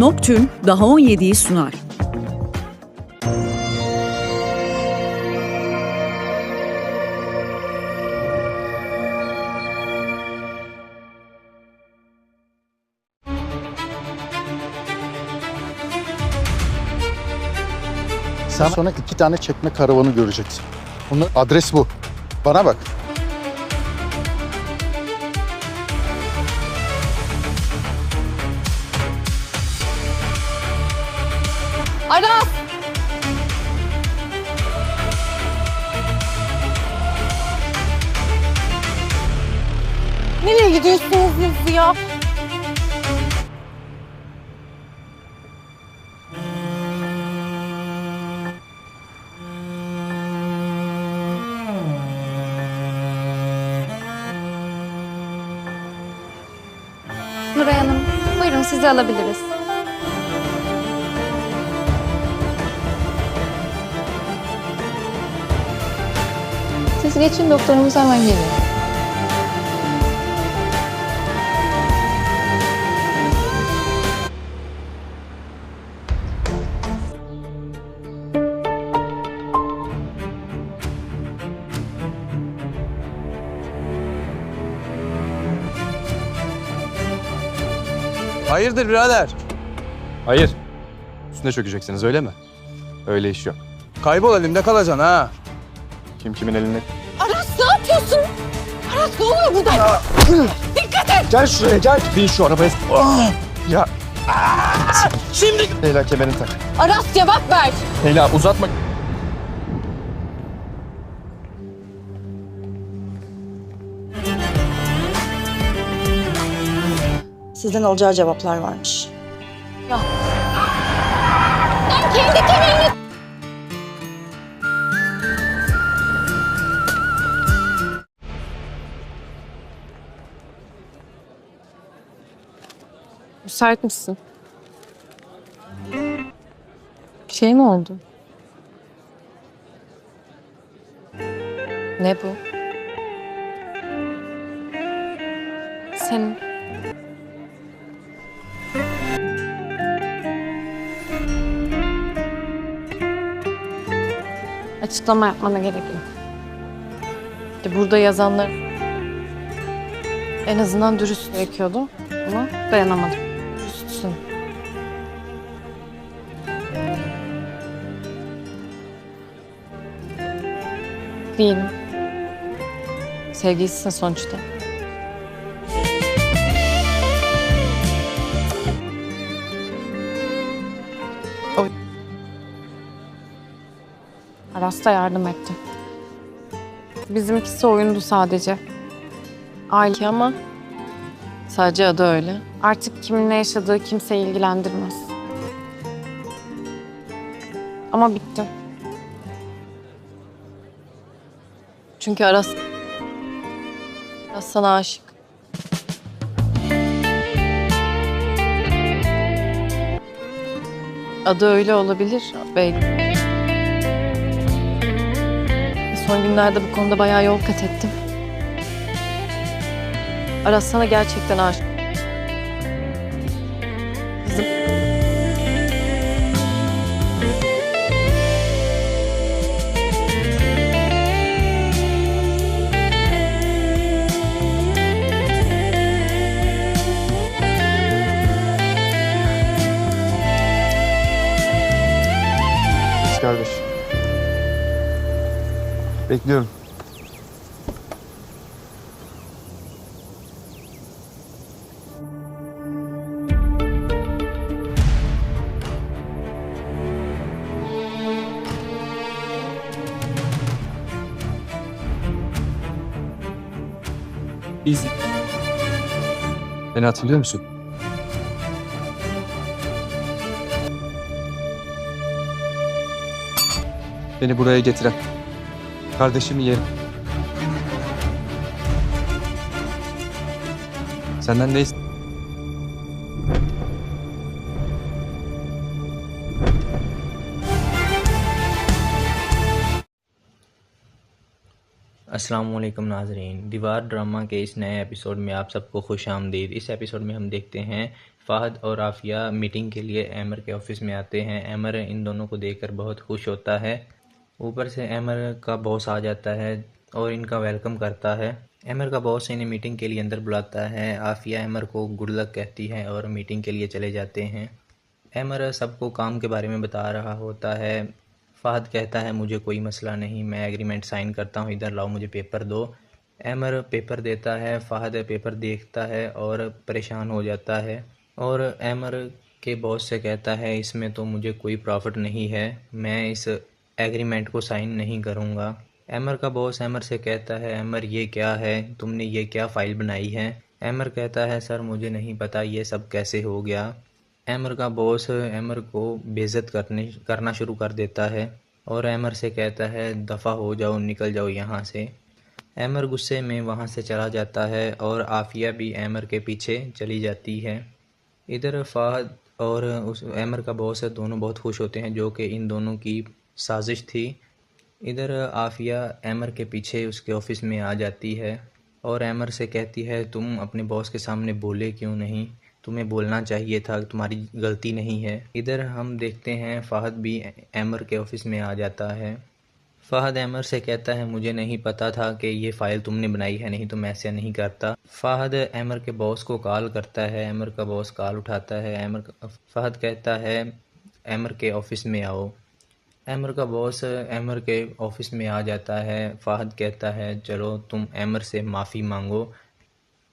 Nocturne daha 17'yi sunar. Sen sonra 2 tane çekme karavanı göreceksin. Bunun adres bu. Bana bak. Aras! Nereye gidiyorsunuz siz ya? Nuray Hanım, buyurun sizi alabiliriz. Siz geçin, doktorumuz hemen geliyor. Hayırdır birader? Hayır. Üstüne çökeceksiniz öyle mi? Öyle iş yok. Kaybol elimde kalacaksın ha. Kim kimin elinde? Aras ne yapıyorsun? Aras ne oluyor burada? Dikkat et! Gel şuraya gel. Bin şu arabaya. Ya. Şimdi. Leyla kemerini tak. Aras cevap ver! Leyla uzatma. Sizden alacağı cevaplar varmış. Kendi kemerini... Müsait misin? Bir şey mi oldu? Ne bu? Senin. Açıklama yapmana gerek yok. Burada yazanlar en azından dürüst gerekiyordu ama dayanamadım. Dürüstsün. Değilim. Sevgilisin sonuçta. Aras da yardım etti. Bizimkisi oyundu sadece. Aile ama sadece adı öyle. Artık kimin ne yaşadığı kimseyi ilgilendirmez. Ama bitti. Çünkü Aras sana aşık. Adı öyle olabilir belki. Son günlerde bu konuda bayağı yol kat ettim. Aras sana gerçekten aşık. Kızım. Kardeş. Bekliyorum. Easy. Beni hatırlıyor musun? Beni buraya getiren. Kardeşimin yeri. Senden ne istiyorsun? अस्सलाम वालेकुम नाज़रीन, दीवार drama के इस नए episode में आप सबको खुश आमदीद। इस एपिसोड में हम देखते हैं फ़हद और आफिया मीटिंग के लिए एमर के ऑफ़िस में आते हैं। एमर इन दोनों को देखकर बहुत खुश होता है। ऊपर से एमर का बॉस आ जाता है और इनका वेलकम करता है। एमर का बॉस इन्हें मीटिंग के लिए अंदर बुलाता है। आफिया एमर को गुड लक कहती है और मीटिंग के लिए चले जाते हैं। एमर सबको काम के बारे में बता रहा होता है। फ़हद कहता है मुझे कोई मसला नहीं, मैं एग्रीमेंट साइन करता हूँ, इधर लाओ मुझे पेपर दो। एमर पेपर देता है। फ़हद पेपर देखता है और परेशान हो जाता है और एमर के बॉस से कहता है इसमें तो मुझे कोई प्रॉफिट नहीं है, मैं इस एग्रीमेंट को साइन नहीं करूँगा। एमर का बॉस एमर से कहता है एमर ये क्या है, तुमने ये क्या फ़ाइल बनाई है। एमर कहता है सर मुझे नहीं पता ये सब कैसे हो गया। एमर का बॉस एमर को बेइज्जत करना शुरू कर देता है और एमर से कहता है दफ़ा हो जाओ, निकल जाओ यहाँ से। एमर गुस्से में वहाँ से चला जाता है और आफिया भी एमर के पीछे चली जाती है। इधर फ़हद और उस एमर का बॉस दोनों बहुत खुश होते हैं, जो कि इन दोनों की साजिश थी। इधर आफिया एमर के पीछे उसके ऑफ़िस में आ जाती है और एमर से कहती है तुम अपने बॉस के सामने बोले क्यों नहीं, तुम्हें बोलना चाहिए था, तुम्हारी गलती नहीं है। इधर हम देखते हैं फ़हद भी एमर के ऑफ़िस में आ जाता है। फ़हद एमर से कहता है मुझे नहीं पता था कि ये फ़ाइल तुमने बनाई है, नहीं तो मैं ऐसा नहीं करता। फ़हद एमर के बॉस को कॉल करता है। एमर का बॉस कॉल उठाता है। फ़हद कहता है एमर के ऑफ़िस में आओ। एमर का बॉस एमर के ऑफ़िस में आ जाता है। फ़हद कहता है चलो तुम एमर से माफ़ी मांगो।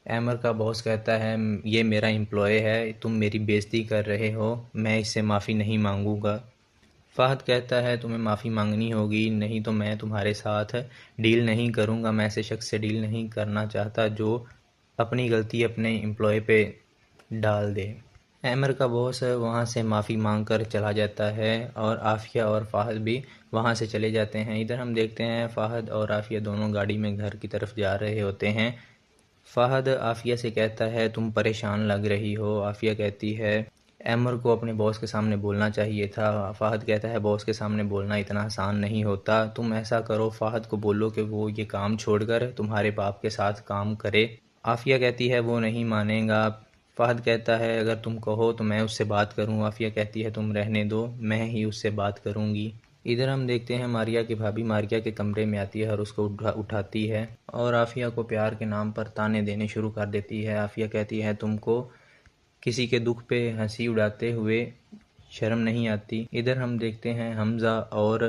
एमर का बॉस कहता है ये मेरा एम्प्लॉय है, तुम मेरी बेइज्जती कर रहे हो, मैं इससे माफ़ी नहीं मांगूंगा। फ़हद कहता है तुम्हें माफ़ी मांगनी होगी, नहीं तो मैं तुम्हारे साथ डील नहीं करूंगा। मैं ऐसे शख्स से डील नहीं करना चाहता जो अपनी गलती अपने एम्प्लॉय पे डाल दे। एमर का बॉस वहाँ से माफ़ी मांग कर चला जाता है और आफिया और फ़हद भी वहाँ से चले जाते हैं। इधर हम देखते हैं फ़हद और आफिया दोनों गाड़ी में घर की तरफ जा रहे होते हैं। फ़हद आफिया से कहता है तुम परेशान लग रही हो। आफिया कहती है एमर को अपने बॉस के सामने बोलना चाहिए था। फ़हद कहता है बॉस के सामने बोलना इतना आसान नहीं होता, तुम ऐसा करो फ़हद को बोलो कि वो ये काम छोड़कर तुम्हारे बाप के साथ काम करे। आफिया कहती है वो नहीं मानेगा। फ़हद कहता है अगर तुम कहो तो मैं उससे बात करूँ। आफिया कहती है तुम रहने दो, मैं ही उससे बात करूँगी। इधर हम देखते हैं मारिया की भाभी मारिया के कमरे में आती है और उसको उठाती है और आफिया को प्यार के नाम पर ताने देने शुरू कर देती है। आफिया कहती है तुमको किसी के दुख पे हंसी उड़ाते हुए शर्म नहीं आती। इधर हम देखते हैं हमज़ा और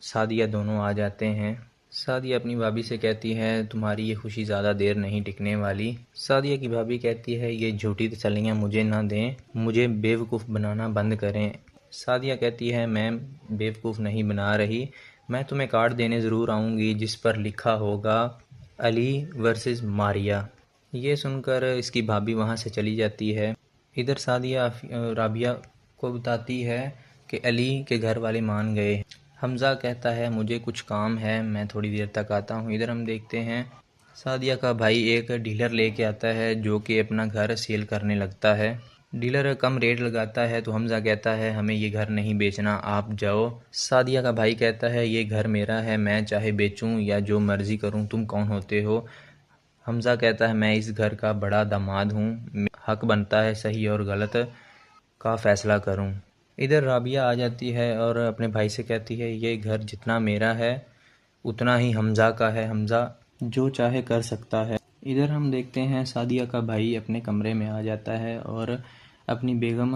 सादिया दोनों आ जाते हैं। सादिया अपनी भाभी से कहती है तुम्हारी ये खुशी ज़्यादा देर नहीं टिकने वाली। सादिया की भाभी कहती है ये झूठी तसल्लियाँ मुझे ना दें, मुझे बेवकूफ़ बनाना बंद करें। सादिया कहती है मैं बेवकूफ़ नहीं बना रही, मैं तुम्हें कार्ड देने ज़रूर आऊँगी जिस पर लिखा होगा अली वर्सेस मारिया। ये सुनकर इसकी भाभी वहाँ से चली जाती है। इधर सादिया राबिया को बताती है कि अली के घर वाले मान गए। हमज़ा कहता है मुझे कुछ काम है, मैं थोड़ी देर तक आता हूँ। इधर हम देखते हैं सादिया का भाई एक डीलर लेके आता है जो कि अपना घर सेल करने लगता है। डीलर कम रेट लगाता है तो हमज़ा कहता है हमें ये घर नहीं बेचना, आप जाओ। सादिया का भाई कहता है ये घर मेरा है, मैं चाहे बेचूं या जो मर्ज़ी करूं, तुम कौन होते हो। हमज़ा कहता है मैं इस घर का बड़ा दामाद हूं, हक बनता है सही और गलत का फ़ैसला करूं। इधर राबिया आ जाती है और अपने भाई से कहती है ये घर जितना मेरा है उतना ही हमज़ा का है, हमज़ा जो चाहे कर सकता है। इधर हम देखते हैं सादिया का भाई अपने कमरे में आ जाता है और अपनी बेगम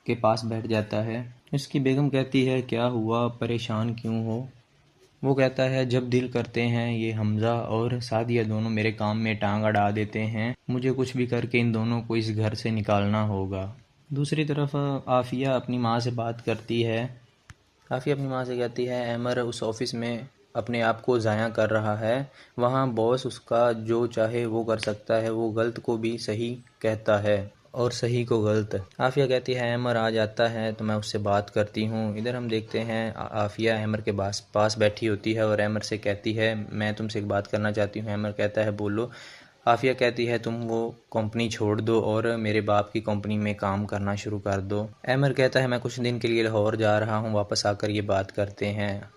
के पास बैठ जाता है। इसकी बेगम कहती है क्या हुआ, परेशान क्यों हो। वो कहता है जब दिल करते हैं ये हमज़ा और सादिया दोनों मेरे काम में टांग अड़ा देते हैं, मुझे कुछ भी करके इन दोनों को इस घर से निकालना होगा। दूसरी तरफ आफिया अपनी माँ से बात करती है। आफिया अपनी माँ से कहती है एमर उस ऑफ़िस में अपने आप को ज़ाया कर रहा है, वहाँ बॉस उसका जो चाहे वो कर सकता है, वो गलत को भी सही कहता है और सही को गलत। आफिया कहती है एमर आ जाता है तो मैं उससे बात करती हूँ। इधर हम देखते हैं आफिया एमर के पास बैठी होती है और एमर से कहती है मैं तुमसे एक बात करना चाहती हूँ। एमर कहता है बोलो। आफिया कहती है तुम वो कंपनी छोड़ दो और मेरे बाप की कंपनी में काम करना शुरू कर दो। एमर कहता है मैं कुछ दिन के लिए लाहौर जा रहा हूँ, वापस आकर ये बात करते हैं।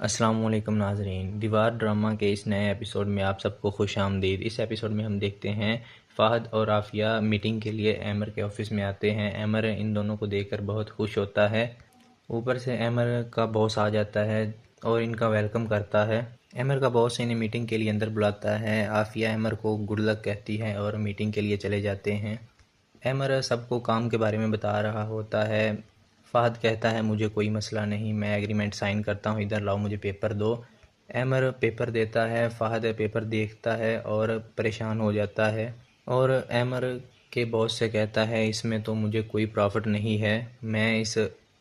अस्सलामुअलैकुम नाजरीन, दीवार ड्रामा के इस नए एपिसोड में आप सबको खुश आमदीद। इस एपिसोड में हम देखते हैं फ़ाहद और आफिया मीटिंग के लिए एमर के ऑफिस में आते हैं। एमर इन दोनों को देखकर बहुत खुश होता है। ऊपर से एमर का बॉस आ जाता है और इनका वेलकम करता है। एमर का बॉस इन्हें मीटिंग के लिए अंदर बुलाता है। आफिया एमर को गुड लक कहती है और मीटिंग के लिए चले जाते हैं। एमर सबको काम के बारे में बता रहा होता है। फ़ाहद कहता है मुझे कोई मसला नहीं, मैं एग्रीमेंट साइन करता हूँ, इधर लाओ मुझे पेपर दो। एमर पेपर देता है। फ़ाहद पेपर देखता है और परेशान हो जाता है और एमर के बॉस से कहता है इसमें तो मुझे कोई प्रॉफिट नहीं है, मैं इस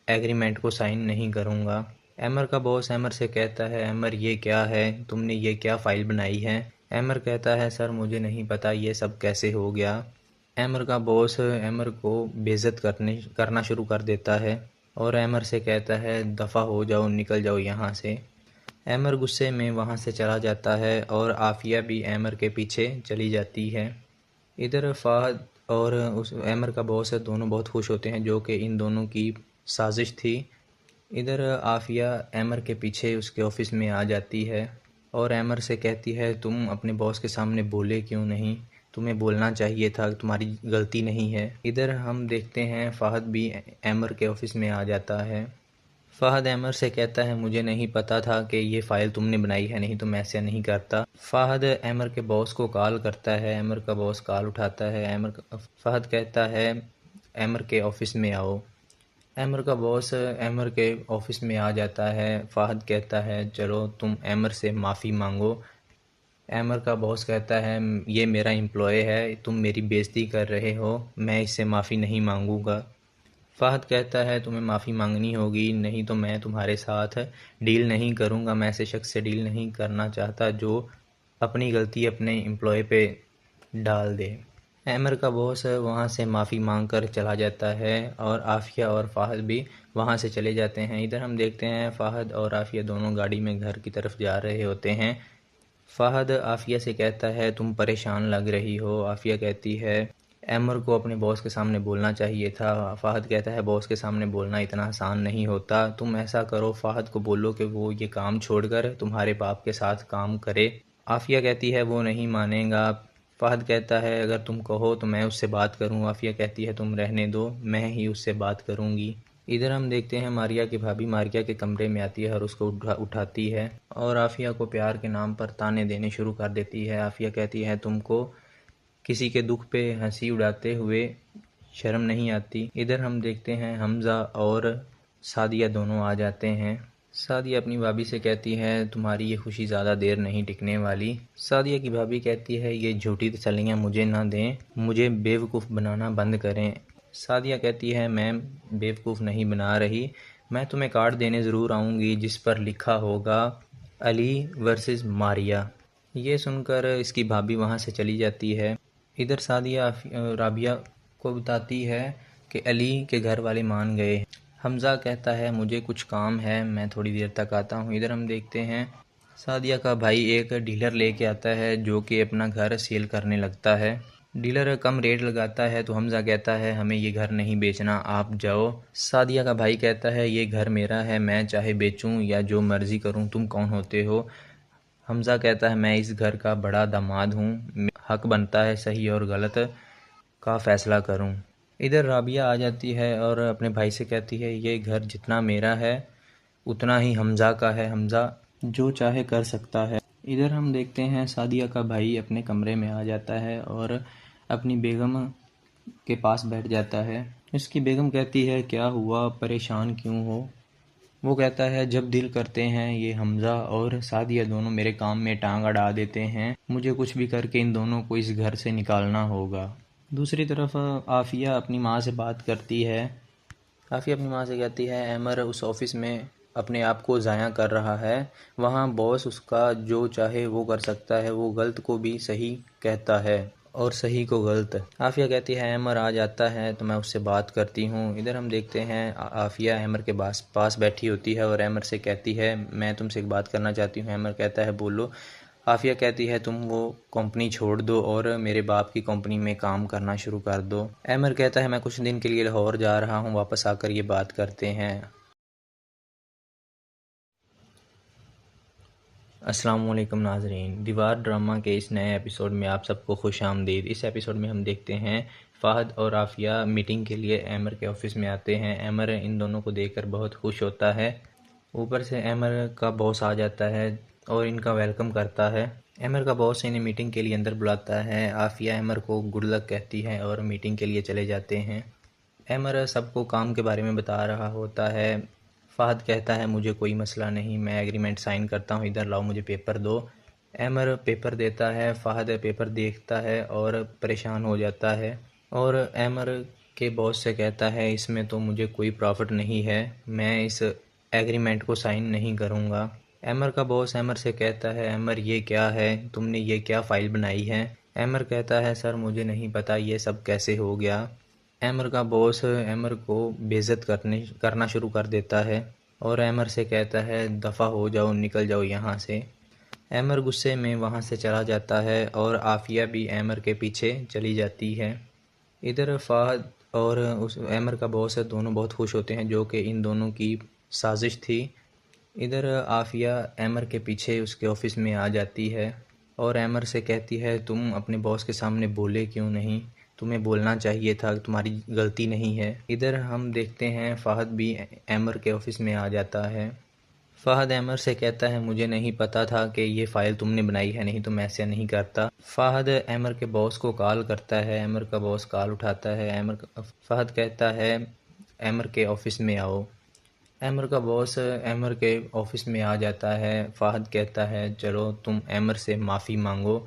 एग्रीमेंट को साइन नहीं करूँगा। एमर का बॉस एमर से कहता है एमर ये क्या है, तुमने ये क्या फ़ाइल बनाई है। एमर कहता है सर मुझे नहीं पता ये सब कैसे हो गया। एमर का बॉस एमर को बेइज्जत करना शुरू कर देता है और एमर से कहता है दफ़ा हो जाओ, निकल जाओ यहाँ से। एमर गुस्से में वहाँ से चला जाता है और आफिया भी एमर के पीछे चली जाती है। इधर फ़ाहद और उस एमर का बॉस दोनों बहुत खुश होते हैं, जो कि इन दोनों की साजिश थी। इधर आफिया एमर के पीछे उसके ऑफिस में आ जाती है और एमर से कहती है तुम अपने बॉस के सामने बोले क्यों नहीं, तुम्हें बोलना चाहिए था, तुम्हारी गलती नहीं है। इधर हम देखते हैं फ़ाहद भी एमर के ऑफिस में आ जाता है। फ़ाहद एमर से कहता है मुझे नहीं पता था कि ये फ़ाइल तुमने बनाई है, नहीं तो मैं ऐसा नहीं करता। फ़ाहद एमर के बॉस को कॉल करता है। एमर का बॉस कॉल उठाता है। फ़ाहद कहता है एमर के ऑफिस में आओ। एमर का बॉस एमर के ऑफिस में आ जाता है। फ़ाहद कहता है चलो तुम एमर से माफ़ी मांगो। एमर का बॉस कहता है ये मेरा एम्प्लॉय है, तुम मेरी बेइज्जती कर रहे हो, मैं इससे माफ़ी नहीं मांगूंगा। फ़ाहद कहता है तुम्हें माफ़ी मांगनी होगी, नहीं तो मैं तुम्हारे साथ डील नहीं करूंगा। मैं ऐसे शख्स से डील नहीं करना चाहता जो अपनी गलती अपने एम्प्लॉय पे डाल दे। एमर का बॉस वहाँ से माफ़ी मांग कर चला जाता है और आफिया और फ़ाहद भी वहाँ से चले जाते हैं। इधर हम देखते हैं फ़ाहद और आफिया दोनों गाड़ी में घर की तरफ जा रहे होते हैं। फ़ाहद आफिया से कहता है तुम परेशान लग रही हो। आफिया कहती है एमर को अपने बॉस के सामने बोलना चाहिए था। फ़ाहद कहता है बॉस के सामने बोलना इतना आसान नहीं होता, तुम ऐसा करो फ़ाहद को बोलो कि वो ये काम छोड़कर तुम्हारे बाप के साथ काम करे। आफिया कहती है वो नहीं मानेगा। फ़ाहद कहता है अगर तुम कहो तो मैं उससे बात करूँ। आफिया कहती है तुम रहने दो, मैं ही उससे बात करूँगी। इधर हम देखते हैं मारिया की भाभी मारिया के कमरे में आती है और उसको उठाती है और आफिया को प्यार के नाम पर ताने देने शुरू कर देती है। आफिया कहती है तुमको किसी के दुख पे हंसी उड़ाते हुए शर्म नहीं आती। इधर हम देखते हैं हमज़ा और सादिया दोनों आ जाते हैं। सादिया अपनी भाभी से कहती है तुम्हारी ये खुशी ज़्यादा देर नहीं टिकने वाली। सादिया की भाभी कहती है ये झूठी तसल्लियाँ मुझे ना दें, मुझे बेवकूफ़ बनाना बंद करें। सादिया कहती है मैं बेवकूफ़ नहीं बना रही, मैं तुम्हें कार्ड देने ज़रूर आऊँगी जिस पर लिखा होगा अली वर्सेस मारिया। ये सुनकर इसकी भाभी वहाँ से चली जाती है। इधर सादिया राबिया को बताती है कि अली के घर वाले मान गए। हमज़ा कहता है मुझे कुछ काम है, मैं थोड़ी देर तक आता हूँ। इधर हम देखते हैं सादिया का भाई एक डीलर लेके आता है जो कि अपना घर सेल करने लगता है। डीलर कम रेट लगाता है तो हमज़ा कहता है हमें ये घर नहीं बेचना, आप जाओ। सादिया का भाई कहता है ये घर मेरा है, मैं चाहे बेचूं या जो मर्ज़ी करूं, तुम कौन होते हो। हमज़ा कहता है मैं इस घर का बड़ा दामाद हूं, हक बनता है सही और गलत का फ़ैसला करूं। इधर राबिया आ जाती है और अपने भाई से कहती है ये घर जितना मेरा है उतना ही हमज़ा का है, हमज़ा जो चाहे कर सकता है। इधर हम देखते हैं सादिया का भाई अपने कमरे में आ जाता है और अपनी बेगम के पास बैठ जाता है। इसकी बेगम कहती है क्या हुआ, परेशान क्यों हो। वो कहता है जब दिल करते हैं ये हमज़ा और सादिया दोनों मेरे काम में टांग अड़ा देते हैं, मुझे कुछ भी करके इन दोनों को इस घर से निकालना होगा। दूसरी तरफ आफिया अपनी माँ से बात करती है। आफिया अपनी माँ से कहती है एमर उस ऑफ़िस में अपने आप को ज़ाया कर रहा है, वहाँ बॉस उसका जो चाहे वो कर सकता है, वो गलत को भी सही कहता है और सही को गलत। आफिया कहती है एमर आ जाता है तो मैं उससे बात करती हूँ। इधर हम देखते हैं आफिया एमर के पास बैठी होती है और एमर से कहती है मैं तुमसे एक बात करना चाहती हूँ। एमर कहता है बोलो। आफिया कहती है तुम वो कंपनी छोड़ दो और मेरे बाप की कंपनी में काम करना शुरू कर दो। एमर कहता है मैं कुछ दिन के लिए लाहौर जा रहा हूँ, वापस आकर ये बात करते हैं। अस्सलाम वालेकुम नाजरीन, दीवार ड्रामा के इस नए एपिसोड में आप सबको खुश आमदीद। इस एपिसोड में हम देखते हैं फ़हद और आफिया मीटिंग के लिए एमर के ऑफिस में आते हैं। एमर इन दोनों को देखकर बहुत खुश होता है। ऊपर से एमर का बॉस आ जाता है और इनका वेलकम करता है। एमर का बॉस इन्हें मीटिंग के लिए अंदर बुलाता है। आफिया एमर को गुड लक कहती है और मीटिंग के लिए चले जाते हैं। एमर सबको काम के बारे में बता रहा होता है। फ़हद कहता है मुझे कोई मसला नहीं, मैं एग्रीमेंट साइन करता हूँ, इधर लाओ मुझे पेपर दो। एमर पेपर देता है। फ़हद पेपर देखता है और परेशान हो जाता है और एमर के बॉस से कहता है इसमें तो मुझे कोई प्रॉफिट नहीं है, मैं इस एग्रीमेंट को साइन नहीं करूँगा। एमर का बॉस एमर से कहता है एमर ये क्या है, तुमने ये क्या फ़ाइल बनाई है। एमर कहता है सर मुझे नहीं पता ये सब कैसे हो गया। एमर का बॉस एमर को बेइज्जत करना शुरू कर देता है और एमर से कहता है दफ़ा हो जाओ, निकल जाओ यहाँ से। एमर गुस्से में वहाँ से चला जाता है और आफिया भी एमर के पीछे चली जाती है। इधर फ़हद और उस एमर का बॉस दोनों बहुत खुश होते हैं, जो कि इन दोनों की साजिश थी। इधर आफिया एमर के पीछे उसके ऑफिस में आ जाती है और एमर से कहती है तुम अपने बॉस के सामने बोले क्यों नहीं, तुम्हें बोलना चाहिए था, तुम्हारी गलती नहीं है। इधर हम देखते हैं फ़हद भी एमर के ऑफिस में आ जाता है। फ़हद एमर से कहता है मुझे नहीं पता था कि ये फ़ाइल तुमने बनाई है, नहीं तो मैं ऐसे नहीं करता। फ़हद एमर के बॉस को कॉल करता है। एमर का बॉस कॉल उठाता है। फ़हद कहता है एमर के ऑफिस में आओ। एमर का बॉस एमर के ऑफिस में आ जाता है। फ़हद कहता है चलो तुम एमर से माफ़ी मांगो।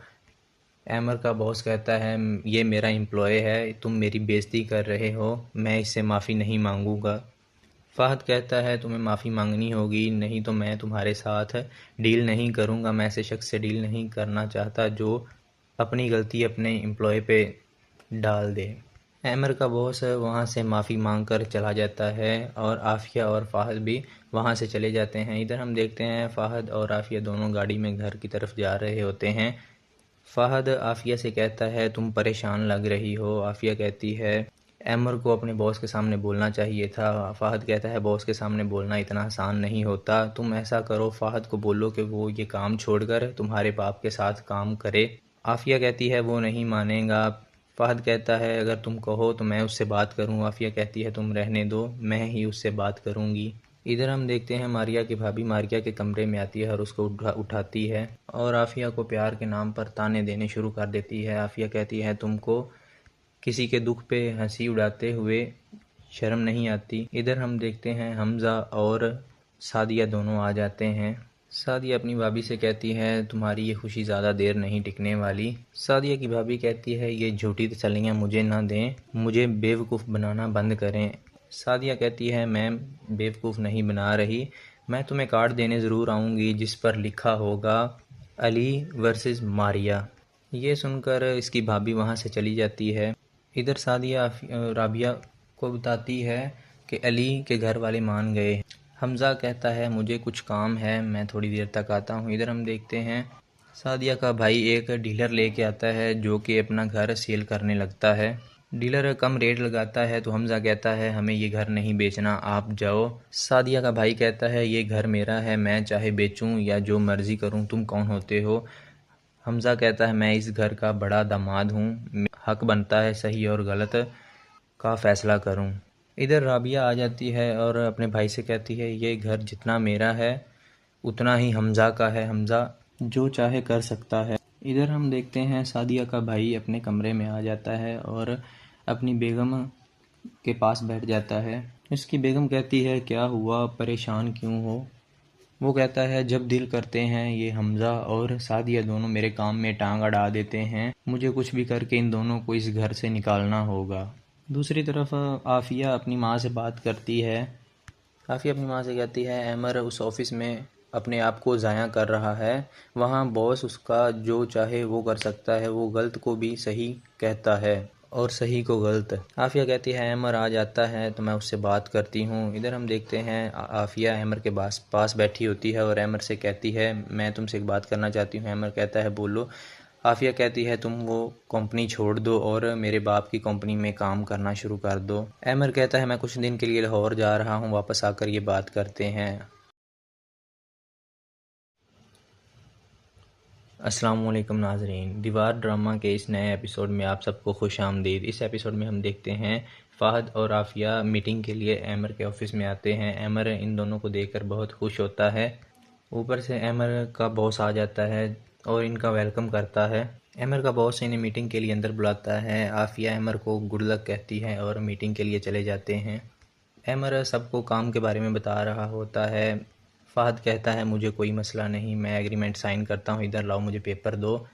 एमर का बॉस कहता है ये मेरा एम्प्लॉय है, तुम मेरी बेइज्जती कर रहे हो, मैं इससे माफ़ी नहीं मांगूंगा। फ़हद कहता है तुम्हें माफ़ी मांगनी होगी, नहीं तो मैं तुम्हारे साथ डील नहीं करूंगा। मैं ऐसे शख्स से डील नहीं करना चाहता जो अपनी गलती अपने एम्प्लॉय पे डाल दे। एमर का बॉस वहाँ से माफ़ी मांग कर चला जाता है और आफिया और फ़हद भी वहाँ से चले जाते हैं। इधर हम देखते हैं फ़हद और आफिया दोनों गाड़ी में घर की तरफ जा रहे होते हैं। फ़हद आफिया से कहता है तुम परेशान लग रही हो। आफिया कहती है एमर को अपने बॉस के सामने बोलना चाहिए था। फ़हद कहता है बॉस के सामने बोलना इतना आसान नहीं होता, तुम ऐसा करो फ़हद को बोलो कि वो ये काम छोड़कर तुम्हारे बाप के साथ काम करे। आफिया कहती है वो नहीं मानेगा। फ़हद कहता है अगर तुम कहो तो मैं उससे बात करूँ। आफिया कहती है तुम रहने दो, मैं ही उससे बात करूँगी। इधर हम देखते हैं मारिया की भाभी मारिया के कमरे में आती है और उसको उठाती है और आफिया को प्यार के नाम पर ताने देने शुरू कर देती है। आफिया कहती है तुमको किसी के दुख पे हंसी उड़ाते हुए शर्म नहीं आती। इधर हम देखते हैं हमज़ा और सादिया दोनों आ जाते हैं। सादिया अपनी भाभी से कहती है तुम्हारी ये खुशी ज़्यादा देर नहीं टिकने वाली। सादिया की भाभी कहती है ये झूठी तसल्लियाँ मुझे ना दें, मुझे बेवकूफ़ बनाना बंद करें। सादिया कहती है मैं बेवकूफ़ नहीं बना रही, मैं तुम्हें कार्ड देने ज़रूर आऊँगी जिस पर लिखा होगा अली वर्सेस मारिया। ये सुनकर इसकी भाभी वहाँ से चली जाती है। इधर सादिया राबिया को बताती है कि अली के घर वाले मान गए। हमज़ा कहता है मुझे कुछ काम है, मैं थोड़ी देर तक आता हूँ। इधर हम देखते हैं सादिया का भाई एक डीलर लेके आता है जो कि अपना घर सेल करने लगता है। डीलर कम रेट लगाता है तो हमज़ा कहता है हमें ये घर नहीं बेचना, आप जाओ। सादिया का भाई कहता है ये घर मेरा है, मैं चाहे बेचूं या जो मर्ज़ी करूं, तुम कौन होते हो। हमज़ा कहता है मैं इस घर का बड़ा दामाद हूं, हक बनता है सही और गलत का फ़ैसला करूं। इधर राबिया आ जाती है और अपने भाई से कहती है ये घर जितना मेरा है उतना ही हमज़ा का है, हमज़ा जो चाहे कर सकता है। इधर हम देखते हैं सादिया का भाई अपने कमरे में आ जाता है और अपनी बेगम के पास बैठ जाता है। इसकी बेगम कहती है क्या हुआ, परेशान क्यों हो। वो कहता है जब दिल करते हैं ये हमज़ा और सादिया दोनों मेरे काम में टांग अड़ा देते हैं, मुझे कुछ भी करके इन दोनों को इस घर से निकालना होगा। दूसरी तरफ आफिया अपनी माँ से बात करती है। आफिया अपनी माँ से कहती है एमर उस ऑफ़िस में अपने आप को ज़ाया कर रहा है, वहाँ बॉस उसका जो चाहे वो कर सकता है, वो गलत को भी सही कहता है और सही को गलत। आफिया कहती है एमर आ जाता है तो मैं उससे बात करती हूँ। इधर हम देखते हैं आफिया एमर के पास बैठी होती है और एमर से कहती है मैं तुमसे एक बात करना चाहती हूँ। एमर कहता है बोलो। आफिया कहती है तुम वो कंपनी छोड़ दो और मेरे बाप की कंपनी में काम करना शुरू कर दो। एमर कहता है मैं कुछ दिन के लिए लाहौर जा रहा हूँ, वापस आकर ये बात करते हैं। अस्सलामुअलैकुम नाजरीन, दीवार ड्रामा के इस नए एपिसोड में आप सबको खुश आमदीद। इस एपिसोड में हम देखते हैं फ़हद और आफिया मीटिंग के लिए एमर के ऑफिस में आते हैं। एमर इन दोनों को देखकर बहुत खुश होता है। ऊपर से एमर का बॉस आ जाता है और इनका वेलकम करता है। एमर का बॉस इन्हें मीटिंग के लिए अंदर बुलाता है। आफिया एमर को गुड लक कहती है और मीटिंग के लिए चले जाते हैं। एमर सबको काम के बारे में बता रहा होता है। फ़हद कहता है मुझे कोई मसला नहीं, मैं एग्रीमेंट साइन करता हूँ, इधर लाओ मुझे पेपर दो।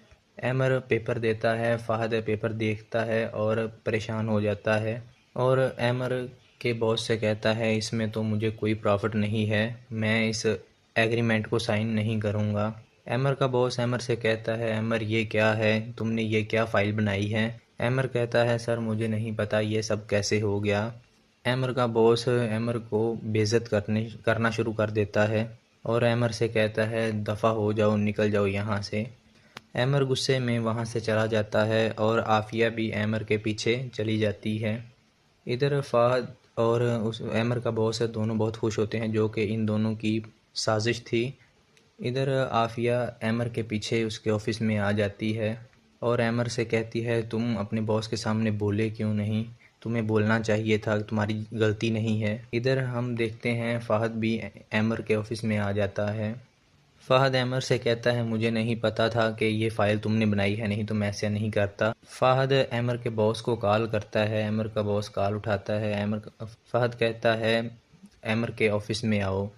एमर पेपर देता है। फ़हद पेपर देखता है और परेशान हो जाता है और एमर के बॉस से कहता है इसमें तो मुझे कोई प्रॉफिट नहीं है, मैं इस एग्रीमेंट को साइन नहीं करूँगा। एमर का बॉस एमर से कहता है एमर ये क्या है, तुमने ये क्या फ़ाइल बनाई है। एमर कहता है सर मुझे नहीं पता ये सब कैसे हो गया। एमर का बॉस एमर को बेइज्जत करना शुरू कर देता है और एमर से कहता है दफ़ा हो जाओ, निकल जाओ यहाँ से। एमर गुस्से में वहाँ से चला जाता है और आफिया भी एमर के पीछे चली जाती है। इधर फ़हद और उस एमर का बॉस दोनों बहुत खुश होते हैं, जो कि इन दोनों की साजिश थी। इधर आफिया एमर के पीछे उसके ऑफिस में आ जाती है और एमर से कहती है तुम अपने बॉस के सामने बोले क्यों नहीं, तुम्हें बोलना चाहिए था, तुम्हारी गलती नहीं है। इधर हम देखते हैं फ़हद भी एमर के ऑफिस में आ जाता है। फ़हद एमर से कहता है मुझे नहीं पता था कि ये फ़ाइल तुमने बनाई है, नहीं तो मैं ऐसा नहीं करता। फ़हद एमर के बॉस को कॉल करता है। एमर का बॉस कॉल उठाता है। फ़हद कहता है एमर के ऑफिस में आओ।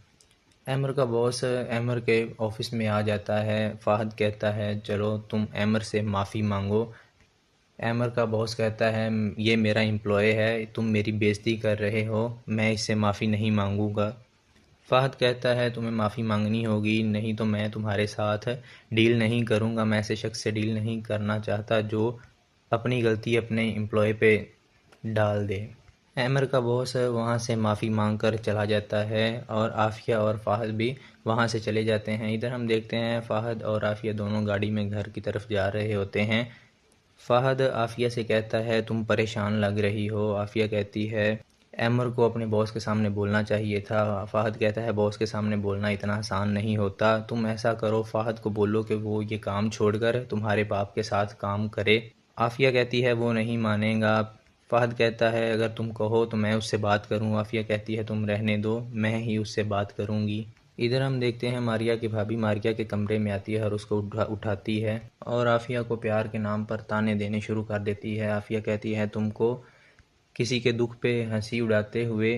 एमर का बॉस एमर के ऑफिस में आ जाता है। फ़हद कहता है चलो तुम एमर से माफ़ी मांगो। एमर का बॉस कहता है ये मेरा एम्प्लॉय है, तुम मेरी बेइज्जती कर रहे हो, मैं इससे माफ़ी नहीं मांगूंगा। फ़हद कहता है तुम्हें माफ़ी मांगनी होगी, नहीं तो मैं तुम्हारे साथ डील नहीं करूंगा, मैं ऐसे शख्स से डील नहीं करना चाहता जो अपनी गलती अपने एम्प्लॉय पे डाल दे। एमर का बॉस वहाँ से माफ़ी मांग कर चला जाता है और आफिया और फ़हद भी वहाँ से चले जाते हैं। इधर हम देखते हैं फ़हद और आफिया दोनों गाड़ी में घर की तरफ जा रहे होते हैं। फ़हद आफिया से कहता है तुम परेशान लग रही हो। आफिया कहती है एमर को अपने बॉस के सामने बोलना चाहिए था। फ़हद कहता है बॉस के सामने बोलना इतना आसान नहीं होता, तुम ऐसा करो फ़हद को बोलो कि वो ये काम छोड़कर तुम्हारे बाप के साथ काम करे। आफिया कहती है वो नहीं मानेगा। फ़हद कहता है अगर तुम कहो तो मैं उससे बात करूँ। आफिया कहती है तुम रहने दो, मैं ही उससे बात करूँगी। इधर हम देखते हैं मारिया की भाभी मारिया के कमरे में आती है और उसको उठाती है और आफिया को प्यार के नाम पर ताने देने शुरू कर देती है। आफिया कहती है तुमको किसी के दुख पे हंसी उड़ाते हुए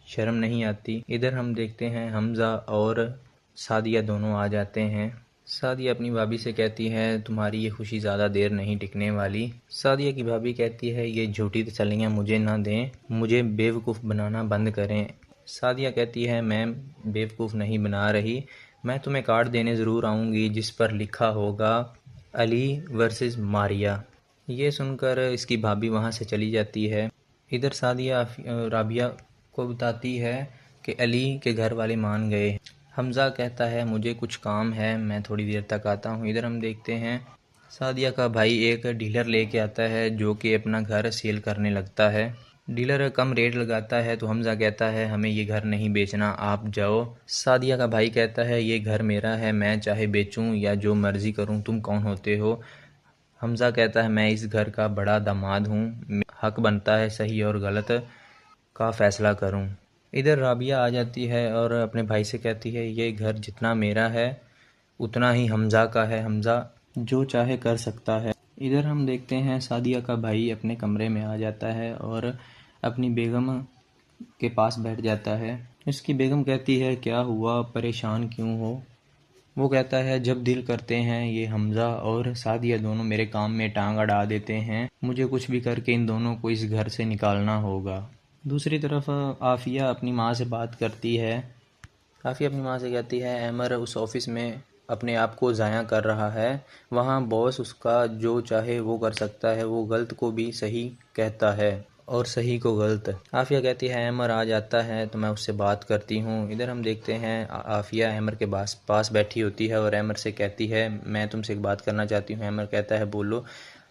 शर्म नहीं आती। इधर हम देखते हैं हमज़ा और सादिया दोनों आ जाते हैं। सादिया अपनी भाभी से कहती है तुम्हारी ये खुशी ज़्यादा देर नहीं टिकने वाली। सादिया की भाभी कहती है ये झूठी तसल्लियाँ मुझे ना दें, मुझे बेवकूफ़ बनाना बंद करें। सादिया कहती है मैं बेवकूफ़ नहीं बना रही, मैं तुम्हें कार्ड देने ज़रूर आऊँगी जिस पर लिखा होगा अली वर्सेस मारिया। ये सुनकर इसकी भाभी वहाँ से चली जाती है। इधर सादिया राबिया को बताती है कि अली के घर वाले मान गए। हमज़ा कहता है मुझे कुछ काम है, मैं थोड़ी देर तक आता हूँ। इधर हम देखते हैं सादिया का भाई एक डीलर लेके आता है जो कि अपना घर सेल करने लगता है। डीलर कम रेट लगाता है तो हमज़ा कहता है हमें ये घर नहीं बेचना, आप जाओ। सादिया का भाई कहता है ये घर मेरा है, मैं चाहे बेचूं या जो मर्ज़ी करूं, तुम कौन होते हो। हमज़ा कहता है मैं इस घर का बड़ा दामाद हूं, हक बनता है सही और गलत का फ़ैसला करूं। इधर राबिया आ जाती है और अपने भाई से कहती है ये घर जितना मेरा है उतना ही हमज़ा का है, हमज़ा जो चाहे कर सकता है। इधर हम देखते हैं सादिया का भाई अपने कमरे में आ जाता है और अपनी बेगम के पास बैठ जाता है। इसकी बेगम कहती है क्या हुआ, परेशान क्यों हो। वो कहता है जब दिल करते हैं ये हमज़ा और सादिया दोनों मेरे काम में टांग अड़ा देते हैं, मुझे कुछ भी करके इन दोनों को इस घर से निकालना होगा। दूसरी तरफ आफिया अपनी माँ से बात करती है। आफिया अपनी माँ से कहती है एमर उस ऑफ़िस में अपने आप को ज़ाया कर रहा है, वहाँ बॉस उसका जो चाहे वो कर सकता है, वो गलत को भी सही कहता है और सही को गलत। आफिया कहती है एमर आ जाता है तो मैं उससे बात करती हूँ। इधर हम देखते हैं आफिया एमर के पास बैठी होती है और एमर से कहती है मैं तुमसे एक बात करना चाहती हूँ। एमर कहता है बोलो।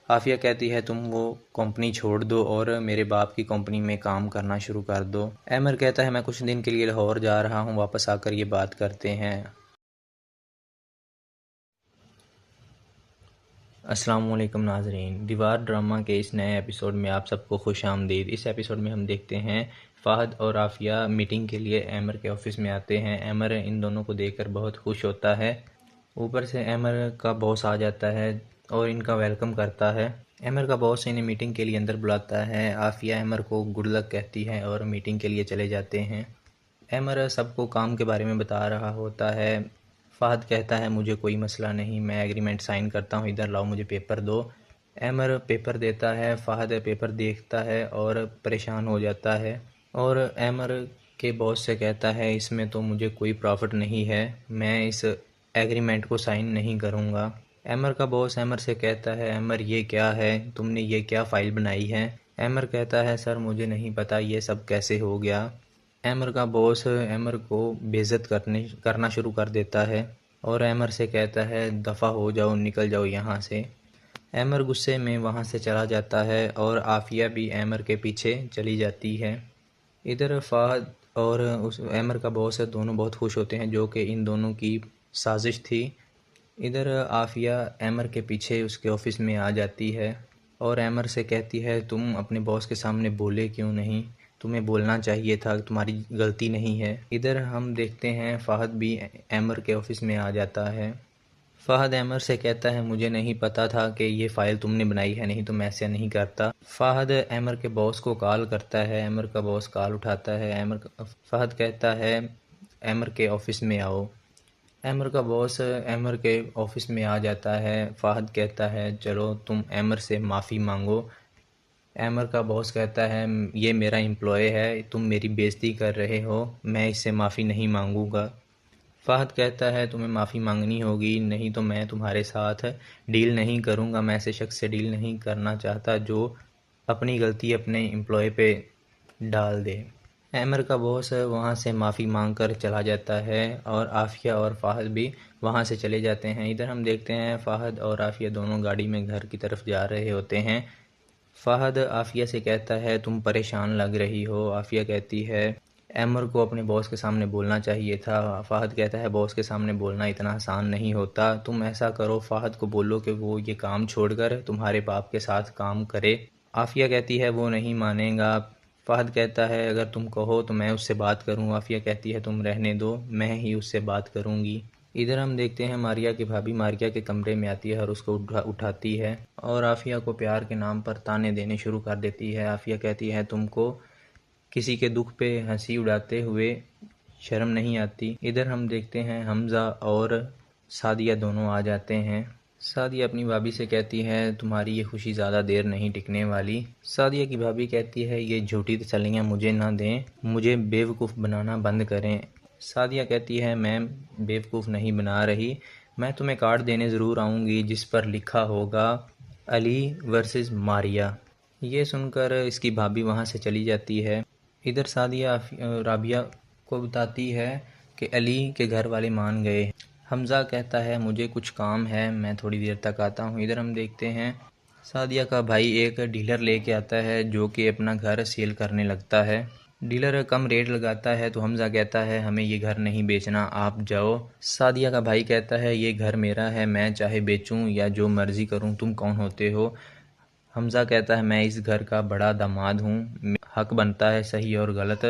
आफिया कहती है तुम वो कंपनी छोड़ दो और मेरे बाप की कंपनी में काम करना शुरू कर दो। एमर कहता है मैं कुछ दिन के लिए लाहौर जा रहा हूँ, वापस आकर ये बात करते हैं। अस्सलाम वालेकुम नाजरीन, दीवार ड्रामा के इस नए एपिसोड में आप सबको खुशामदीद। इस एपिसोड में हम देखते हैं फ़हद और आफिया मीटिंग के लिए एमर के ऑफिस में आते हैं। एमर इन दोनों को देखकर बहुत खुश होता है। ऊपर से एमर का बॉस आ जाता है और इनका वेलकम करता है। एमर का बॉस इन्हें मीटिंग के लिए अंदर बुलाता है। आफिया एमर को गुड लक कहती है और मीटिंग के लिए चले जाते हैं। एमर सबको काम के बारे में बता रहा होता है। फ़हद कहता है मुझे कोई मसला नहीं, मैं एग्रीमेंट साइन करता हूँ, इधर लाओ मुझे पेपर दो। एमर पेपर देता है। फ़हद पेपर देखता है और परेशान हो जाता है और एमर के बॉस से कहता है इसमें तो मुझे कोई प्रॉफिट नहीं है, मैं इस एग्रीमेंट को साइन नहीं करूँगा। एमर का बॉस एमर से कहता है एमर ये क्या है, तुमने ये क्या फ़ाइल बनाई है। एमर कहता है सर मुझे नहीं पता ये सब कैसे हो गया। एमर का बॉस एमर को बेइज्जत करना शुरू कर देता है और एमर से कहता है दफ़ा हो जाओ, निकल जाओ यहाँ से। एमर गुस्से में वहाँ से चला जाता है और आफिया भी एमर के पीछे चली जाती है। इधर फ़हद और उस एमर का बॉस दोनों बहुत खुश होते हैं, जो कि इन दोनों की साजिश थी। इधर आफिया एमर के पीछे उसके ऑफिस में आ जाती है और एमर से कहती है तुम अपने बॉस के सामने बोले क्यों नहीं, तुम्हें बोलना चाहिए था, तुम्हारी गलती नहीं है। इधर हम देखते हैं फ़हद भी एमर के ऑफिस में आ जाता है। फ़हद एमर से कहता है मुझे नहीं पता था कि ये फ़ाइल तुमने बनाई है, नहीं तो मैं ऐसे नहीं करता। फ़हद एमर के बॉस को कॉल करता है। एमर का बॉस कॉल उठाता है। फ़हद कहता है एमर के ऑफिस में आओ। एमर का बॉस एमर के ऑफिस में आ जाता है। फ़हद कहता है चलो तुम एमर से माफ़ी मांगो। एमर का बॉस कहता है ये मेरा एम्प्लॉय है, तुम मेरी बेइज्जती कर रहे हो, मैं इससे माफ़ी नहीं मांगूंगा। फ़हद कहता है तुम्हें माफ़ी मांगनी होगी, नहीं तो मैं तुम्हारे साथ डील नहीं करूंगा, मैं ऐसे शख्स से डील नहीं करना चाहता जो अपनी गलती अपने एम्प्लॉय पे डाल दे। एमर का बॉस वहाँ से माफ़ी मांग कर चला जाता है और आफिया और फ़हद भी वहाँ से चले जाते हैं। इधर हम देखते हैं फ़हद और आफिया दोनों गाड़ी में घर की तरफ जा रहे होते हैं। फ़हद आफिया से कहता है तुम परेशान लग रही हो। आफिया कहती है एमर को अपने बॉस के सामने बोलना चाहिए था। फ़हद कहता है बॉस के सामने बोलना इतना आसान नहीं होता, तुम ऐसा करो फ़हद को बोलो कि वो ये काम छोड़कर तुम्हारे बाप के साथ काम करे। आफिया कहती है वो नहीं मानेगा। फ़हद कहता है अगर तुम कहो तो मैं उससे बात करूँ। आफिया कहती है तुम रहने दो, मैं ही उससे बात करूँगी। इधर हम देखते हैं मारिया की भाभी मारिया के कमरे में आती है और उसको उठाती है और आफिया को प्यार के नाम पर ताने देने शुरू कर देती है। आफिया कहती है तुमको किसी के दुख पे हंसी उड़ाते हुए शर्म नहीं आती। इधर हम देखते हैं हमज़ा और सादिया दोनों आ जाते हैं। सादिया अपनी भाभी से कहती है तुम्हारी ये खुशी ज़्यादा देर नहीं टिकने वाली। सादिया की भाभी कहती है ये झूठी तसल्लियाँ मुझे ना दें, मुझे बेवकूफ़ बनाना बंद करें। सादिया कहती है मैं बेवकूफ़ नहीं बना रही, मैं तुम्हें कार्ड देने ज़रूर आऊँगी जिस पर लिखा होगा अली वर्सेस मारिया। ये सुनकर इसकी भाभी वहाँ से चली जाती है। इधर सादिया राबिया को बताती है कि अली के घर वाले मान गए। हमज़ा कहता है मुझे कुछ काम है, मैं थोड़ी देर तक आता हूँ। इधर हम देखते हैं सादिया का भाई एक डीलर लेके आता है जो कि अपना घर सेल करने लगता है। डीलर कम रेट लगाता है तो हमज़ा कहता है हमें ये घर नहीं बेचना, आप जाओ। सादिया का भाई कहता है ये घर मेरा है, मैं चाहे बेचूं या जो मर्ज़ी करूं, तुम कौन होते हो। हमज़ा कहता है मैं इस घर का बड़ा दामाद हूं, हक बनता है सही और गलत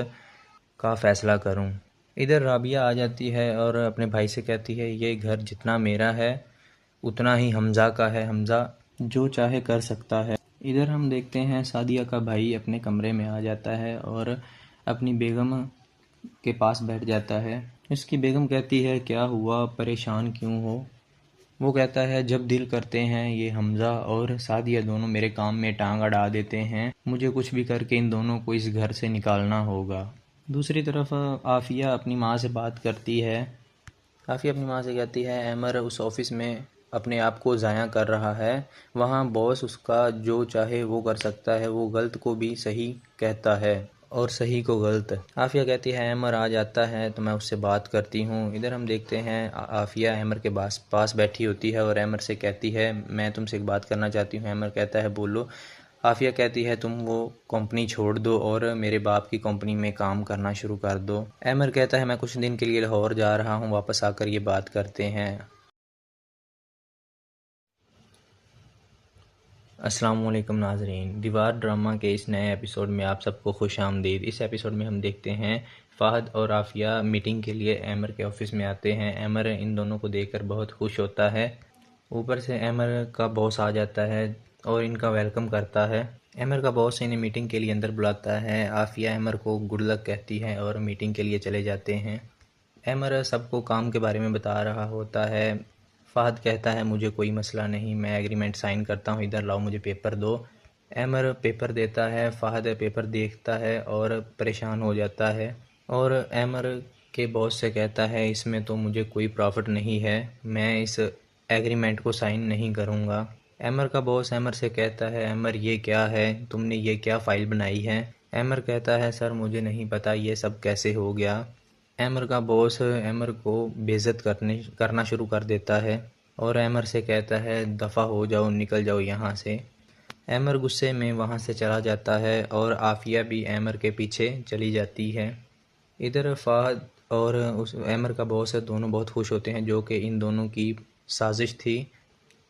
का फ़ैसला करूं। इधर राबिया आ जाती है और अपने भाई से कहती है ये घर जितना मेरा है उतना ही हमज़ा का है, हमज़ा जो चाहे कर सकता है। इधर हम देखते हैं सादिया का भाई अपने कमरे में आ जाता है और अपनी बेगम के पास बैठ जाता है। इसकी बेगम कहती है क्या हुआ, परेशान क्यों हो। वो कहता है जब दिल करते हैं ये हमज़ा और सादिया दोनों मेरे काम में टांग अड़ा देते हैं, मुझे कुछ भी करके इन दोनों को इस घर से निकालना होगा। दूसरी तरफ आफिया अपनी माँ से बात करती है। आफिया अपनी माँ से कहती है एमर उस ऑफ़िस में अपने आप को ज़ाया कर रहा है, वहाँ बॉस उसका जो चाहे वो कर सकता है, वो गलत को भी सही कहता है और सही को गलत। आफिया कहती है एमर आ जाता है तो मैं उससे बात करती हूँ। इधर हम देखते हैं आफिया एमर के पास बैठी होती है और एमर से कहती है मैं तुमसे एक बात करना चाहती हूँ। एमर कहता है बोलो। आफिया कहती है तुम वो कंपनी छोड़ दो और मेरे बाप की कंपनी में काम करना शुरू कर दो। एमर कहता है मैं कुछ दिन के लिए लाहौर जा रहा हूँ, वापस आकर ये बात करते हैं। अस्सलामुअलैकुम नाजरीन, दीवार ड्रामा के इस नए एपिसोड में आप सबको खुश आमदीद। इस एपिसोड में हम देखते हैं फ़हद और आफिया मीटिंग के लिए एमर के ऑफिस में आते हैं। एमर इन दोनों को देखकर बहुत खुश होता है। ऊपर से एमर का बॉस आ जाता है और इनका वेलकम करता है। एमर का बॉस इन्हें मीटिंग के लिए अंदर बुलाता है। आफिया एमर को गुड लक कहती है और मीटिंग के लिए चले जाते हैं। एमर सबको काम के बारे में बता रहा होता है। फ़हद कहता है मुझे कोई मसला नहीं, मैं एग्रीमेंट साइन करता हूँ, इधर लाओ मुझे पेपर दो। एमर पेपर देता है। फ़हद पेपर देखता है और परेशान हो जाता है और एमर के बॉस से कहता है इसमें तो मुझे कोई प्रॉफिट नहीं है, मैं इस एग्रीमेंट को साइन नहीं करूँगा। एमर का बॉस एमर से कहता है एमर ये क्या है, तुमने ये क्या फ़ाइल बनाई है। एमर कहता है सर मुझे नहीं पता ये सब कैसे हो गया। एमर का बॉस एमर को बेइज्जत करना शुरू कर देता है और एमर से कहता है दफ़ा हो जाओ, निकल जाओ यहाँ से। एमर गुस्से में वहाँ से चला जाता है और आफिया भी एमर के पीछे चली जाती है। इधर फ़हद और उस एमर का बॉस दोनों बहुत खुश होते हैं, जो कि इन दोनों की साजिश थी।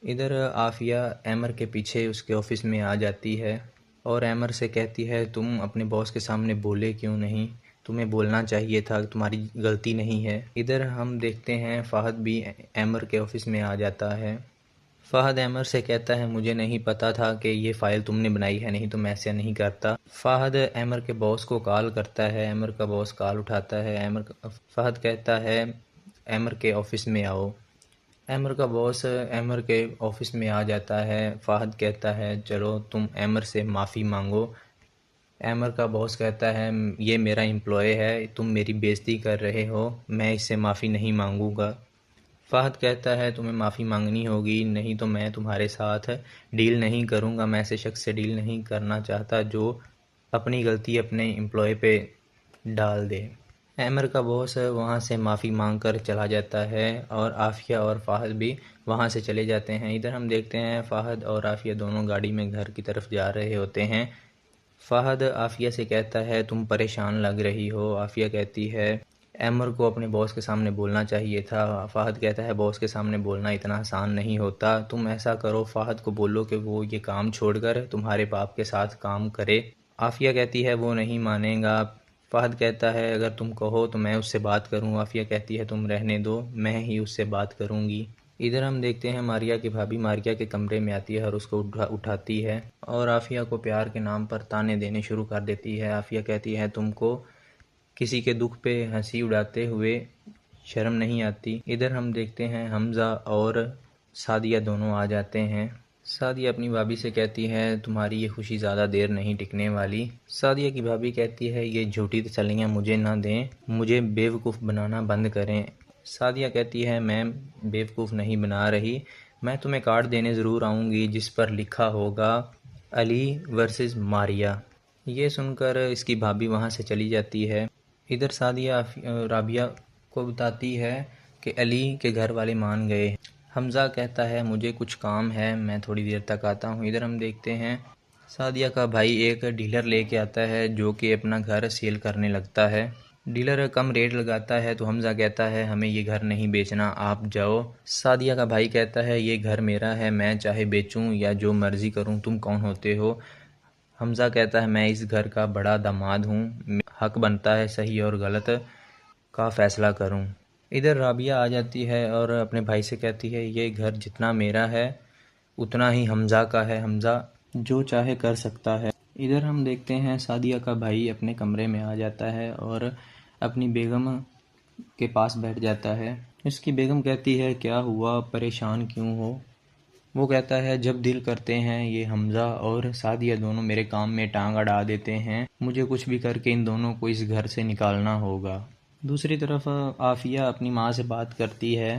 इधर आफिया एमर के पीछे उसके ऑफिस में आ जाती है और एमर से कहती है तुम अपने बॉस के सामने बोले क्यों नहीं, तुम्हें बोलना चाहिए था, तुम्हारी गलती नहीं है। इधर हम देखते हैं फ़हद भी एमर के ऑफिस में आ जाता है। फ़हद एमर से कहता है मुझे नहीं पता था कि ये फ़ाइल तुमने बनाई है, नहीं तो मैं ऐसा नहीं करता। फ़हद एमर के बॉस को कॉल करता है। एमर का बॉस कॉल उठाता है। फ़हद कहता है एमर के ऑफिस में आओ। एमर का बॉस एमर के ऑफिस में आ जाता है। फ़हद कहता है चलो तुम एमर से माफ़ी मांगो। एमर का बॉस कहता है ये मेरा एम्प्लॉय है, तुम मेरी बेइज्जती कर रहे हो, मैं इससे माफ़ी नहीं मांगूंगा। फ़हद कहता है तुम्हें माफ़ी मांगनी होगी, नहीं तो मैं तुम्हारे साथ डील नहीं करूंगा, मैं ऐसे शख्स से डील नहीं करना चाहता जो अपनी गलती अपने एम्प्लॉय पे डाल दे। एमर का बॉस वहाँ से माफ़ी मांग कर चला जाता है और आफिया और फ़हद भी वहाँ से चले जाते हैं। इधर हम देखते हैं फ़हद और आफिया दोनों गाड़ी में घर की तरफ जा रहे होते हैं। फ़हद आफिया से कहता है तुम परेशान लग रही हो। आफिया कहती है एमर को अपने बॉस के सामने बोलना चाहिए था। फ़हद कहता है बॉस के सामने बोलना इतना आसान नहीं होता, तुम ऐसा करो फ़हद को बोलो कि वो ये काम छोड़कर तुम्हारे बाप के साथ काम करे। आफिया कहती है वो नहीं मानेगा। फ़हद कहता है अगर तुम कहो तो मैं उससे बात करूँ। आफिया कहती है तुम रहने दो, मैं ही उससे बात करूँगी। इधर हम देखते हैं मारिया की भाभी मारिया के कमरे में आती है और उसको उठाती है और आफिया को प्यार के नाम पर ताने देने शुरू कर देती है। आफिया कहती है तुमको किसी के दुख पे हंसी उड़ाते हुए शर्म नहीं आती। इधर हम देखते हैं हमज़ा और सादिया दोनों आ जाते हैं। सादिया अपनी भाभी से कहती है तुम्हारी ये खुशी ज़्यादा देर नहीं टिकने वाली। सादिया की भाभी कहती है ये झूठी तसल्लियाँ मुझे ना दें, मुझे बेवकूफ़ बनाना बंद करें। सादिया कहती है मैं बेवकूफ़ नहीं बना रही, मैं तुम्हें कार्ड देने ज़रूर आऊँगी जिस पर लिखा होगा अली वर्सेस मारिया। ये सुनकर इसकी भाभी वहाँ से चली जाती है। इधर सादिया राबिया को बताती है कि अली के घर वाले मान गए। हमज़ा कहता है मुझे कुछ काम है, मैं थोड़ी देर तक आता हूँ। इधर हम देखते हैं सादिया का भाई एक डीलर लेके आता है जो कि अपना घर सेल करने लगता है। डीलर कम रेट लगाता है तो हमज़ा कहता है हमें ये घर नहीं बेचना, आप जाओ। सादिया का भाई कहता है ये घर मेरा है, मैं चाहे बेचूं या जो मर्ज़ी करूं, तुम कौन होते हो। हमज़ा कहता है मैं इस घर का बड़ा दामाद हूं, हक बनता है सही और गलत का फ़ैसला करूं। इधर राबिया आ जाती है और अपने भाई से कहती है ये घर जितना मेरा है उतना ही हमज़ा का है, हमज़ा जो चाहे कर सकता है। इधर हम देखते हैं सादिया का भाई अपने कमरे में आ जाता है और अपनी बेगम के पास बैठ जाता है। इसकी बेगम कहती है क्या हुआ, परेशान क्यों हो। वो कहता है जब दिल करते हैं ये हमज़ा और सादिया दोनों मेरे काम में टांग अड़ा देते हैं, मुझे कुछ भी करके इन दोनों को इस घर से निकालना होगा। दूसरी तरफ आफिया अपनी माँ से बात करती है।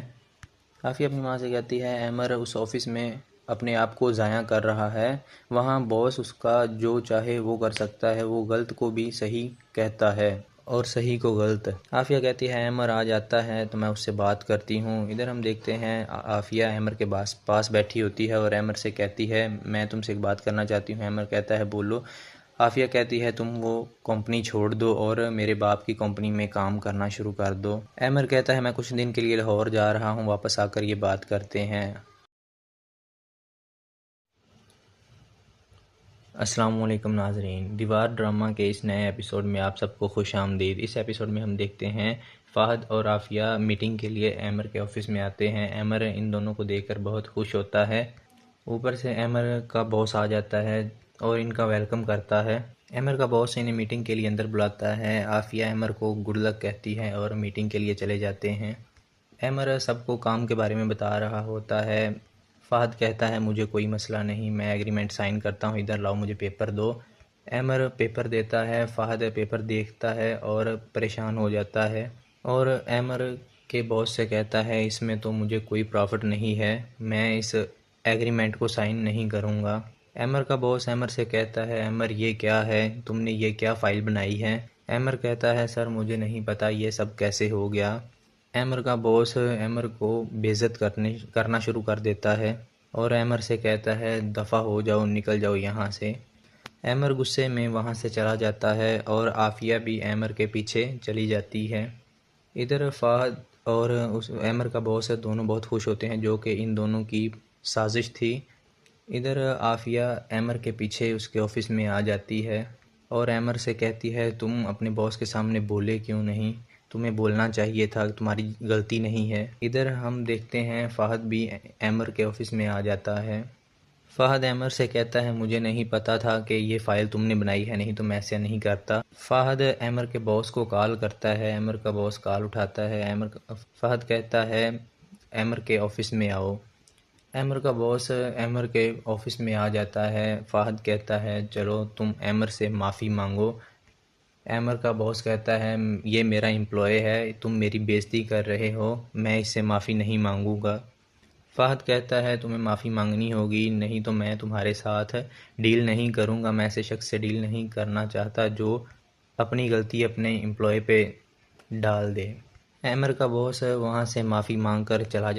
आफिया अपनी माँ से कहती है एमर उस ऑफ़िस में अपने आप को ज़ाया कर रहा है, वहाँ बॉस उसका जो चाहे वो कर सकता है, वो गलत को भी सही कहता है और सही को गलत। आफिया कहती है एमर आ जाता है तो मैं उससे बात करती हूँ। इधर हम देखते हैं आफिया एमर के पास बैठी होती है और एमर से कहती है मैं तुमसे एक बात करना चाहती हूँ। एमर कहता है बोलो। आफिया कहती है तुम वो कंपनी छोड़ दो और मेरे बाप की कंपनी में काम करना शुरू कर दो। एमर कहता है मैं कुछ दिन के लिए लाहौर जा रहा हूँ, वापस आकर ये बात करते हैं। अस्सलाम वालेकुम नाजरीन, दीवार ड्रामा के इस नए एपिसोड में आप सबको खुश आमदीद। इस एपिसोड में हम देखते हैं फ़हद और आफिया मीटिंग के लिए एमर के ऑफिस में आते हैं। एमर इन दोनों को देखकर बहुत खुश होता है। ऊपर से एमर का बॉस आ जाता है और इनका वेलकम करता है। एमर का बॉस इन्हें मीटिंग के लिए अंदर बुलाता है। आफिया एमर को गुड लक कहती है और मीटिंग के लिए चले जाते हैं। एमर सबको काम के बारे में बता रहा होता है। फ़हद कहता है मुझे कोई मसला नहीं, मैं एग्रीमेंट साइन करता हूँ, इधर लाओ मुझे पेपर दो। एमर पेपर देता है। फ़हद पेपर देखता है और परेशान हो जाता है और एमर के बॉस से कहता है इसमें तो मुझे कोई प्रॉफिट नहीं है, मैं इस एग्रीमेंट को साइन नहीं करूँगा। एमर का बॉस एमर से कहता है एमर ये क्या है, तुमने ये क्या फ़ाइल बनाई है। एमर कहता है सर मुझे नहीं पता ये सब कैसे हो गया। एमर का बॉस एमर को बेइज्जत करना शुरू कर देता है और एमर से कहता है दफ़ा हो जाओ, निकल जाओ यहाँ से। एमर गुस्से में वहाँ से चला जाता है और आफिया भी एमर के पीछे चली जाती है। इधर फ़हद और उस एमर का बॉस दोनों बहुत खुश होते हैं, जो कि इन दोनों की साजिश थी। इधर आफिया एमर के पीछे उसके ऑफ़िस में आ जाती है और एमर से कहती है तुम अपने बॉस के सामने बोले क्यों नहीं, तुम्हें बोलना चाहिए था, तुम्हारी गलती नहीं है। इधर हम देखते हैं फ़हद भी एमर के ऑफ़िस में आ जाता है। फ़हद एमर से कहता है मुझे नहीं पता था कि ये फ़ाइल तुमने बनाई है, नहीं तो मैं ऐसा नहीं करता। फ़हद एमर के बॉस को कॉल करता है। एमर का बॉस कॉल उठाता है। फ़हद कहता है एमर के ऑफ़िस में आओ। एमर का बॉस एमर के ऑफ़िस में आ जाता है। फ़हद कहता है चलो तुम एमर से माफ़ी मांगो। एमर का बॉस कहता है ये मेरा एम्प्लॉय है, तुम मेरी बेइज्जती कर रहे हो, मैं इससे माफ़ी नहीं मांगूंगा। फ़हद कहता है तुम्हें माफ़ी मांगनी होगी, नहीं तो मैं तुम्हारे साथ डील नहीं करूंगा। मैं ऐसे शख्स से डील नहीं करना चाहता जो अपनी गलती अपने एम्प्लॉय पे डाल दे। एमर का बॉस वहाँ से माफ़ी मांग कर चला जाता है।